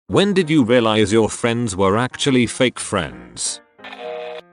When did you realize your friends were actually fake friends?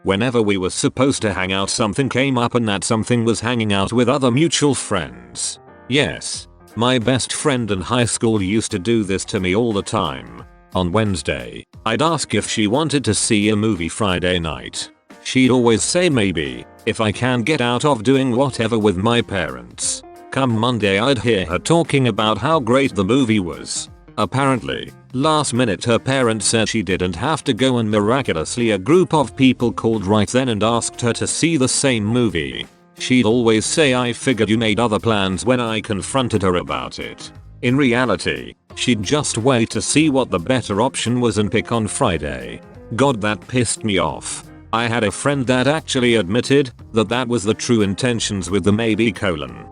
Whenever we were supposed to hang out, something came up and that something was hanging out with other mutual friends. Yes. My best friend in high school used to do this to me all the time. On Wednesday, I'd ask if she wanted to see a movie Friday night. She'd always say maybe, if I can get out of doing whatever with my parents. Come Monday, I'd hear her talking about how great the movie was. Apparently, last minute her parents said she didn't have to go and miraculously a group of people called right then and asked her to see the same movie. She'd always say, I figured you made other plans, when I confronted her about it. In reality, she'd just wait to see what the better option was and pick on Friday. God, that pissed me off. I had a friend that actually admitted that was the true intentions with the maybe colon.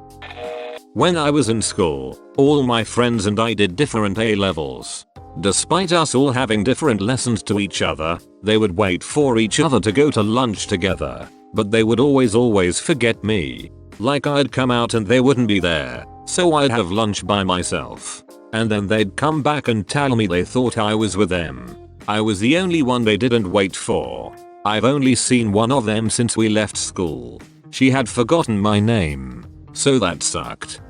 When I was in school, all my friends and I did different A-levels. Despite us all having different lessons to each other, they would wait for each other to go to lunch together. But they would always forget me. Like I'd come out and they wouldn't be there, so I'd have lunch by myself. And then they'd come back and tell me they thought I was with them. I was the only one they didn't wait for. I've only seen one of them since we left school. She had forgotten my name. So that sucked.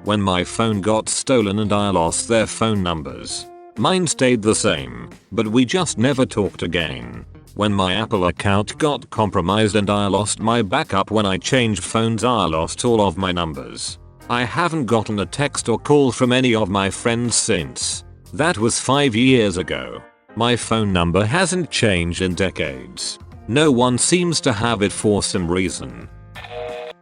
When my phone got stolen and I lost their phone numbers. Mine stayed the same, but we just never talked again. When my Apple account got compromised and I lost my backup when I changed phones, I lost all of my numbers. I haven't gotten a text or call from any of my friends since. That was 5 years ago. My phone number hasn't changed in decades. No one seems to have it for some reason.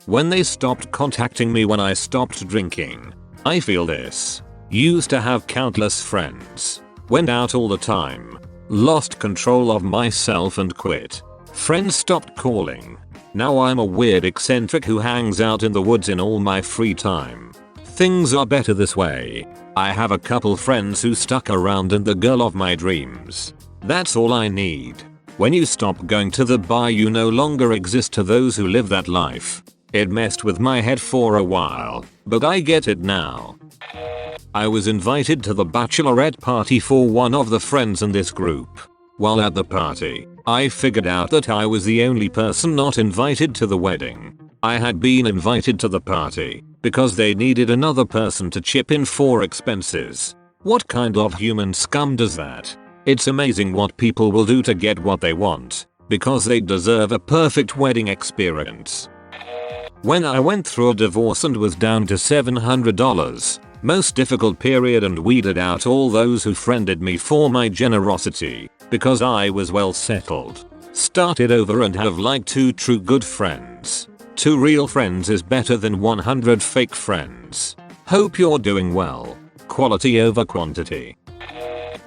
When they stopped contacting me when I stopped drinking. I feel this. Used to have countless friends. Went out all the time. Lost control of myself and quit. Friends stopped calling. Now I'm a weird eccentric who hangs out in the woods in all my free time. Things are better this way. I have a couple friends who stuck around and the girl of my dreams. That's all I need. When you stop going to the bar, you no longer exist to those who live that life. It messed with my head for a while, but I get it now. I was invited to the bachelorette party for one of the friends in this group. While at the party, I figured out that I was the only person not invited to the wedding. I had been invited to the party because they needed another person to chip in for expenses. What kind of human scum does that? It's amazing what people will do to get what they want, because they deserve a perfect wedding experience. When I went through a divorce and was down to $700, most difficult period, and weeded out all those who friended me for my generosity, because I was well settled. Started over and have like 2 true good friends. 2 real friends is better than 100 fake friends. Hope you're doing well. Quality over quantity.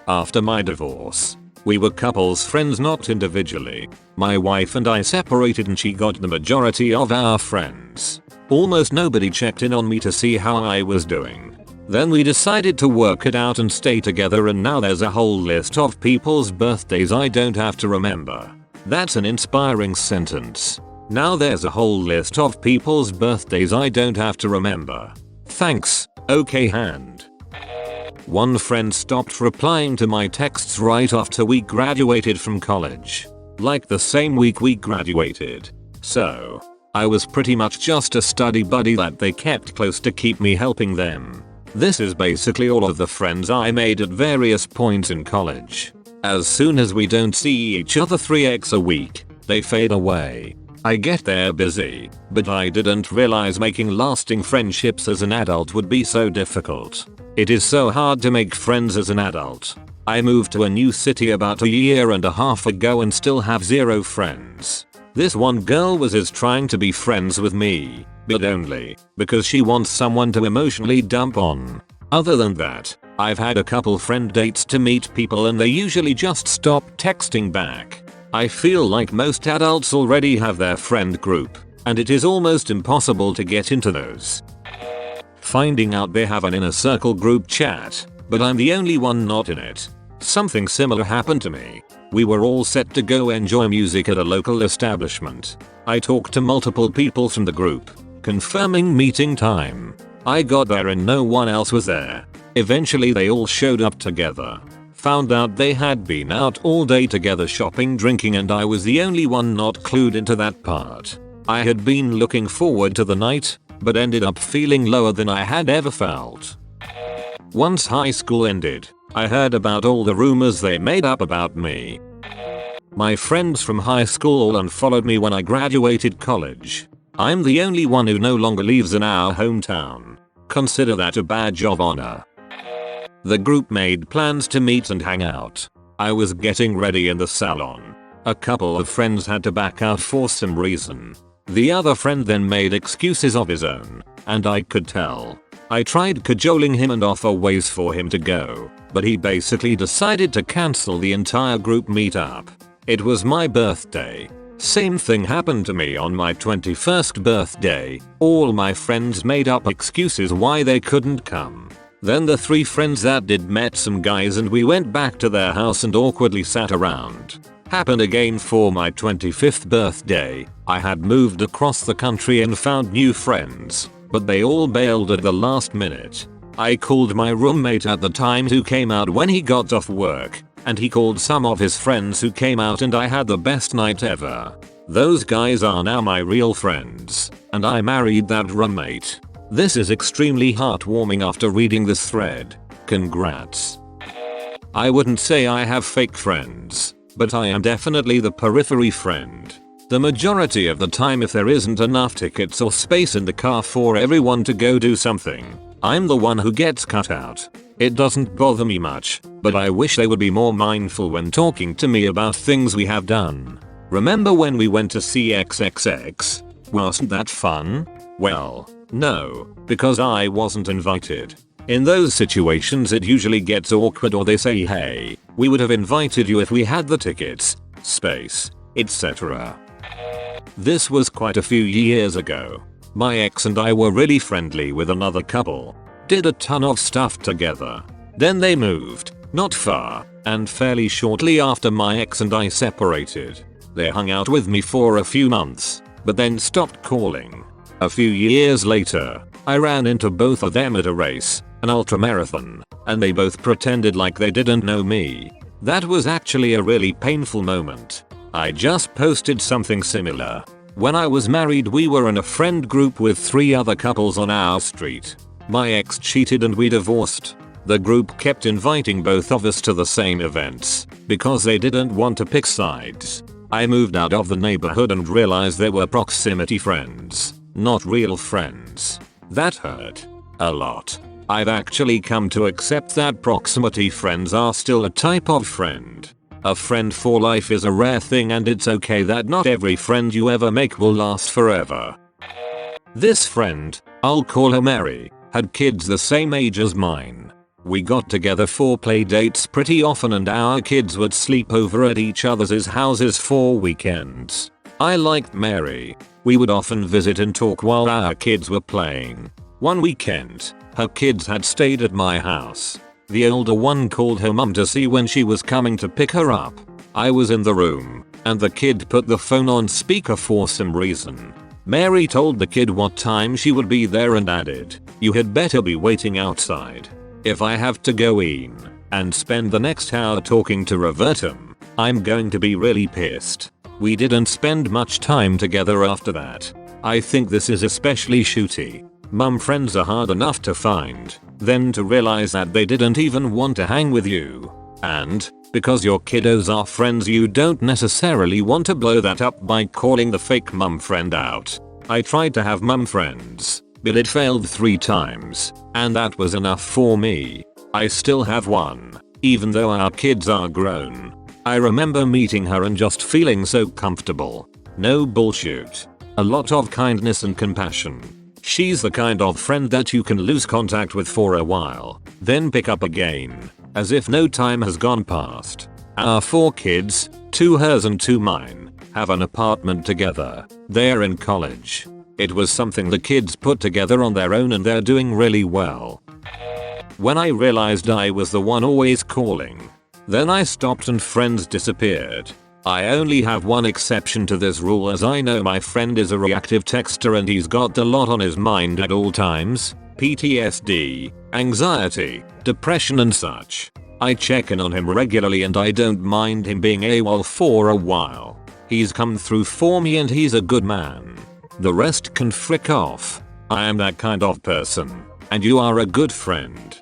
After my divorce, we were couples friends, not individually. My wife and I separated and she got the majority of our friends. Almost nobody checked in on me to see how I was doing. Then we decided to work it out and stay together, and now there's a whole list of people's birthdays I don't have to remember. That's an inspiring sentence. Now there's a whole list of people's birthdays I don't have to remember. Thanks, okay hand. One friend stopped replying to my texts right after we graduated from college. Like the same week we graduated. So, I was pretty much just a study buddy that they kept close to keep me helping them. This is basically all of the friends I made at various points in college. As soon as we don't see each other 3x a week, they fade away. I get they're busy, but I didn't realize making lasting friendships as an adult would be so difficult. It is so hard to make friends as an adult. I moved to a new city about 1.5 years ago and still have 0 friends. This one girl was trying to be friends with me, but only because she wants someone to emotionally dump on. Other than that, I've had a couple friend dates to meet people and they usually just stop texting back. I feel like most adults already have their friend group, and it is almost impossible to get into those. Finding out they have an inner circle group chat, but I'm the only one not in it. Something similar happened to me. We were all set to go enjoy music at a local establishment. I talked to multiple people from the group, confirming meeting time. I got there and no one else was there. Eventually they all showed up together. Found out they had been out all day together shopping, drinking, and I was the only one not clued into that part. I had been looking forward to the night, but ended up feeling lower than I had ever felt. Once high school ended, I heard about all the rumors they made up about me. My friends from high school all unfollowed me when I graduated college. I'm the only one who no longer lives in our hometown. Consider that a badge of honor. The group made plans to meet and hang out. I was getting ready in the salon. A couple of friends had to back out for some reason. The other friend then made excuses of his own, and I could tell. I tried cajoling him and offer ways for him to go, but he basically decided to cancel the entire group meetup. It was my birthday. Same thing happened to me on my 21st birthday. All my friends made up excuses why they couldn't come. Then the 3 friends that did met some guys and we went back to their house and awkwardly sat around. Happened again for my 25th birthday. I had moved across the country and found new friends, but they all bailed at the last minute. I called my roommate at the time who came out when he got off work, and he called some of his friends who came out, and I had the best night ever. Those guys are now my real friends, and I married that roommate. This is extremely heartwarming after reading this thread. Congrats. I wouldn't say I have fake friends, but I am definitely the periphery friend. The majority of the time, if there isn't enough tickets or space in the car for everyone to go do something, I'm the one who gets cut out. It doesn't bother me much, but I wish they would be more mindful when talking to me about things we have done. Remember when we went to see XXX? Wasn't that fun? Well, no, because I wasn't invited. In those situations it usually gets awkward, or they say, hey, we would have invited you if we had the tickets, space, etc. This was quite a few years ago. My ex and I were really friendly with another couple. Did a ton of stuff together. Then they moved, not far, and fairly shortly after my ex and I separated. They hung out with me for a few months, but then stopped calling. A few years later, I ran into both of them at a race, an ultramarathon, and they both pretended like they didn't know me. That was actually a really painful moment. I just posted something similar. When I was married, we were in a friend group with 3 other couples on our street. My ex cheated and we divorced. The group kept inviting both of us to the same events because they didn't want to pick sides. I moved out of the neighborhood and realized they were proximity friends, not real friends. That hurt a lot. I've actually come to accept that proximity friends are still a type of friend. A friend for life is a rare thing, and it's okay that not every friend you ever make will last forever. This friend, I'll call her Mary, had kids the same age as mine. We got together for play dates pretty often, and our kids would sleep over at each other's houses for weekends. I liked Mary. We would often visit and talk while our kids were playing. One weekend, her kids had stayed at my house. The older one called her mum to see when she was coming to pick her up. I was in the room, and the kid put the phone on speaker for some reason. Mary told the kid what time she would be there and added, "You had better be waiting outside. If I have to go in and spend the next hour talking to Robertum, I'm going to be really pissed." We didn't spend much time together after that. I think this is especially shooty. Mum friends are hard enough to find, then to realize that they didn't even want to hang with you. And, because your kiddos are friends, you don't necessarily want to blow that up by calling the fake mum friend out. I tried to have mum friends, but it failed 3 times, and that was enough for me. I still have one, even though our kids are grown. I remember meeting her and just feeling so comfortable. No bullshit. A lot of kindness and compassion. She's the kind of friend that you can lose contact with for a while, then pick up again, as if no time has gone past. Our 4 kids, 2 hers and 2 mine, have an apartment together. They're in college. It was something the kids put together on their own, and they're doing really well. When I realized I was the one always calling, then I stopped and friends disappeared. I only have one exception to this rule, as I know my friend is a reactive texter and he's got a lot on his mind at all times. PTSD, anxiety, depression and such. I check in on him regularly and I don't mind him being AWOL for a while. He's come through for me and he's a good man. The rest can frick off. I am that kind of person. And you are a good friend.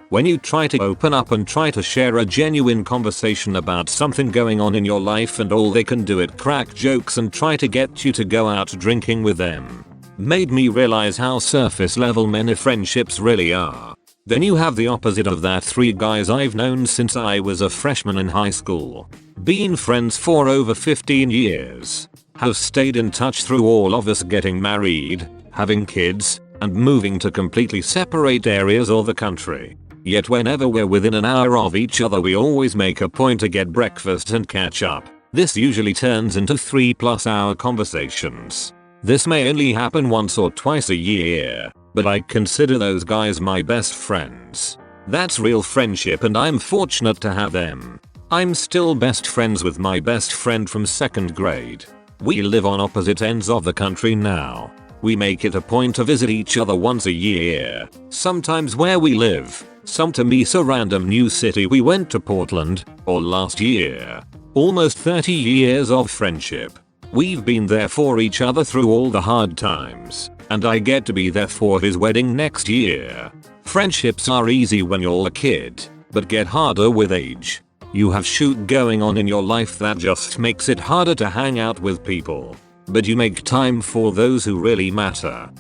When you try to open up and try to share a genuine conversation about something going on in your life and all they can do is crack jokes and try to get you to go out drinking with them. Made me realize how surface level many friendships really are. Then you have the opposite of that. 3 guys I've known since I was a freshman in high school. Been friends for over 15 years. Have stayed in touch through all of us getting married, having kids, and moving to completely separate areas of the country. Yet whenever we're within an hour of each other we always make a point to get breakfast and catch up. This usually turns into 3+ hour conversations. This may only happen once or twice a year, but I consider those guys my best friends. That's real friendship and I'm fortunate to have them. I'm still best friends with my best friend from 2nd grade. We live on opposite ends of the country now. We make it a point to visit each other once a year, sometimes where we live, some to meet a random new city. We went to Portland, or last year. Almost 30 years of friendship. We've been there for each other through all the hard times, and I get to be there for his wedding next year. Friendships are easy when you're a kid, but get harder with age. You have shit going on in your life that just makes it harder to hang out with people. But you make time for those who really matter.